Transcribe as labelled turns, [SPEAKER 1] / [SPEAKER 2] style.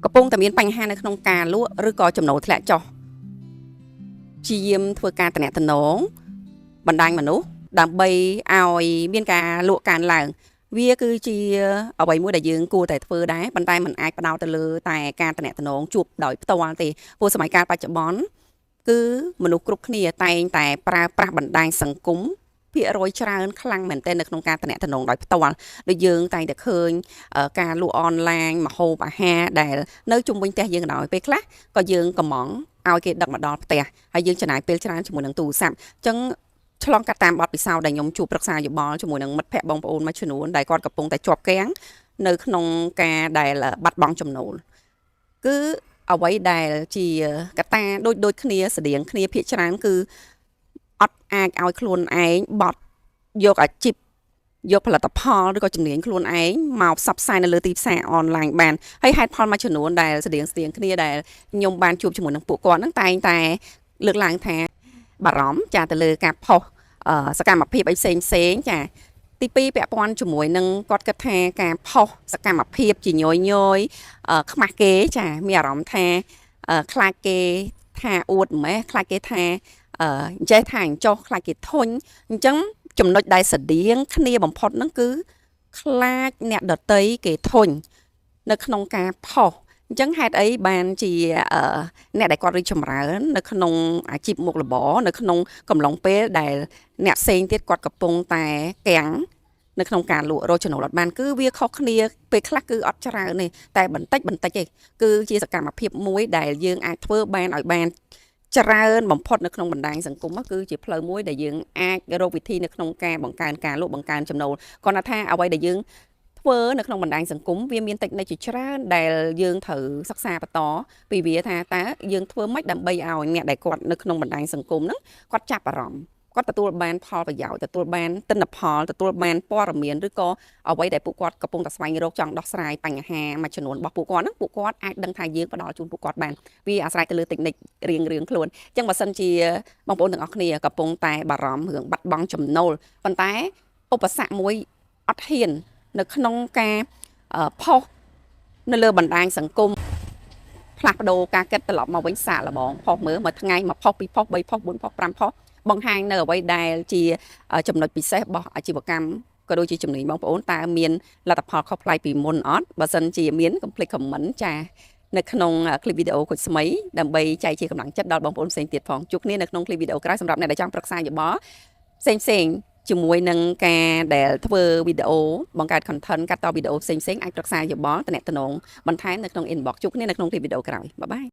[SPEAKER 1] កំពុងតែមានបញ្ហានៅក្នុងការលក់ឬក៏ចំណូលធ្លាក់ចុះព្យាយាមធ្វើការតំណតំណងបណ្ដាញមនុស្សដើម្បីឲ្យមានការលក់កើនឡើងវាគឺជាអ្វីមួយដែលយើងគួរតែធ្វើដែរប៉ុន្តែมันអាចផ្ដោតទៅលើតែការតំណតំណងជួបដោយផ្ទាល់ទេព្រោះសម័យកាលបច្ចុប្បន្នគឺមនុស្សគ្រប់គ្នាតែងតែប្រើប្រាស់បណ្ដាញសង្គមភាគរយច្រើនខ្លាំងមែនទែននៅក្នុងការតំណតំណងដោយផ្ទាល់ដូចយើងតែងតែឃើញការលក់អនឡាញម្ហូបអាហារដែលនៅជុំវិញផ្ទះយើងដល់ពេលខ្លះក៏យើងកំងឲ្យគេដឹកមកដល់ផ្ទះហើយយើងចំណាយពេលច្រើនជាមួយនឹងទូរស័ព្ទអញ្ចឹងឆ្លងកាត់តាមបទពិសោធន៍ដែលខ្ញុំជួបប្រឹក្សាយោបល់ជាមួយនឹងមិត្តភ័ក្តិបងប្អូនមួយចំនួនដែលគាត់កំពុងតែជាប់គាំងនៅក្នុងការដែលបាត់បង់ចំណូលគឺអ្វីដែលជាកត្តាដូចគ្នាស្តៀងគ្នាភាគច្រើនគឺអត់អាចឲ្យខ្លួនឯងបត់យកអាជីពយកផលិតផលឬក៏ជំនាញខ្លួនឯងមកផ្សព្វផ្សាយនៅលើទីផ្សារអនឡាញបានហើយហេតុផលមួយចំនួនដែលស្តៀងគ្នាដែលខ្ញុំបានជួបជាមួយនឹងពួកគាត់ហ្នឹងតែងតែលើកឡើងថាបារម្ភចាទៅលើការផុសសកម្មភាពអីផ្សេងចាទី2ពាក់ព័ន្ធជាមួយនឹងគាត់គិតថាការផុសសកម្មភាពជាញយខ្មាស់គេចាមានអារម្មណ៍ថាខ្លាចគេថាអួតម៉េះខ្លាចគេថាចេះថាអញ្ចោះខ្លាចគេធុញអញ្ចឹងចំណុចដែលស្តៀងគ្នាបំផុតហ្នឹងគឺខ្លាចអ្នកដតីគេធុញនៅក្នុងការផុសអញ្ចឹងហេតុអីបានជាអ្នកដែលគាត់រីកចម្រើននៅក្នុងអាជីពមុខរបរនៅក្នុងកំឡុងពេលដែលអ្នកផ្សេងទៀតគាត់កំពុងតែកាំងនៅក្នុងការលក់រកចំណូលអត់បានគឺវាខុសគ្នាពេលខ្លះគឺអត់ច្រើនទេតែបន្តិចទេគឺជាសកម្មភាពមួយដែលយើងអាចធ្វើបានឲ្យបានច្រើនបំផុតនៅក្នុងបណ្ដាញសង្គមគឺជាផ្លូវមួយដែលយើងអាចរកវិធីនៅក្នុងការបង្កើនការលក់បង្កើនចំណូលគាត់ថាអ្វីដែលយើងធ្វើនៅក្នុងបណ្ដាញសង្គមវាមានតិចនិចជាច្រើនដែលយើងត្រូវសិក្សាបន្តពីវាថាតើយើងធ្វើម៉េចដើម្បីឲ្យអ្នកដែលគាត់នៅក្នុងបណ្ដាញសង្គមហ្នឹងគាត់ចាប់អារម្មណ៍គាត់ទទួលបានផលប្រយោជន៍ទទួលបានទិន្នផលទទួលបានព័ត៌មានឬក៏អ្វីដែលពួកគាត់កំពុងតែស្វែងរកចង់ដោះស្រាយបញ្ហាមួយចំនួនរបស់ពួកគាត់ហ្នឹងពួកគាត់អាចដឹងថាយើងផ្ដល់ជូនពួកគាត់បានវាអាស្រ័យទៅលើតិចនិចរៀងខ្លួនអញ្ចឹងបើសិនជាបងប្អូនទាំងអស់គ្នាកំពុងតែបារម្ភរឿងបាត់បង់ចំណូលប៉ុន្តែឧបសគ្គមួយអត់ហ៊ាននៅក្នុងការផុសនៅលើបណ្ដាញសង្គមផ្លាស់ប្ដូរការគិតត្រឡប់មកវិញសាកល្បងផុសមើលមួយថ្ងៃមកផុសពីរផុស3ផុស4ផុស5ផុសបង្ហាញនៅអ្វីដែលជាចំណុចពិសេសរបស់អាជីវកម្មក៏ដូចជាជំនាញបងប្អូនតើមានលទ្ធផលខុសប្លែកពីមុនអត់បើសិនជាមានកុំភ្លេច comment ចានៅក្នុងคลิปវីដេអូគុជស្មីដើម្បីចែកជាកម្លាំងចិត្តដល់បងប្អូនផ្សេងទៀតផងជួបគ្នានៅក្នុងคลิปវីដេអូក្រោយសម្រាប់អ្នកដែលចង់ប្រឹក្សាយោបល់ផ្សេងជាមួយនឹងការដែលធ្វើវីដេអូបង្កើត content កាត់តវីដេអូផ្សេងអាចប្រឹក្សាយោបល់តំណែងបន្ថែមនៅក្នុង inbox ជួបគ្នានៅក្នុងคลิปវីដេអូក្រោយបាយបាយ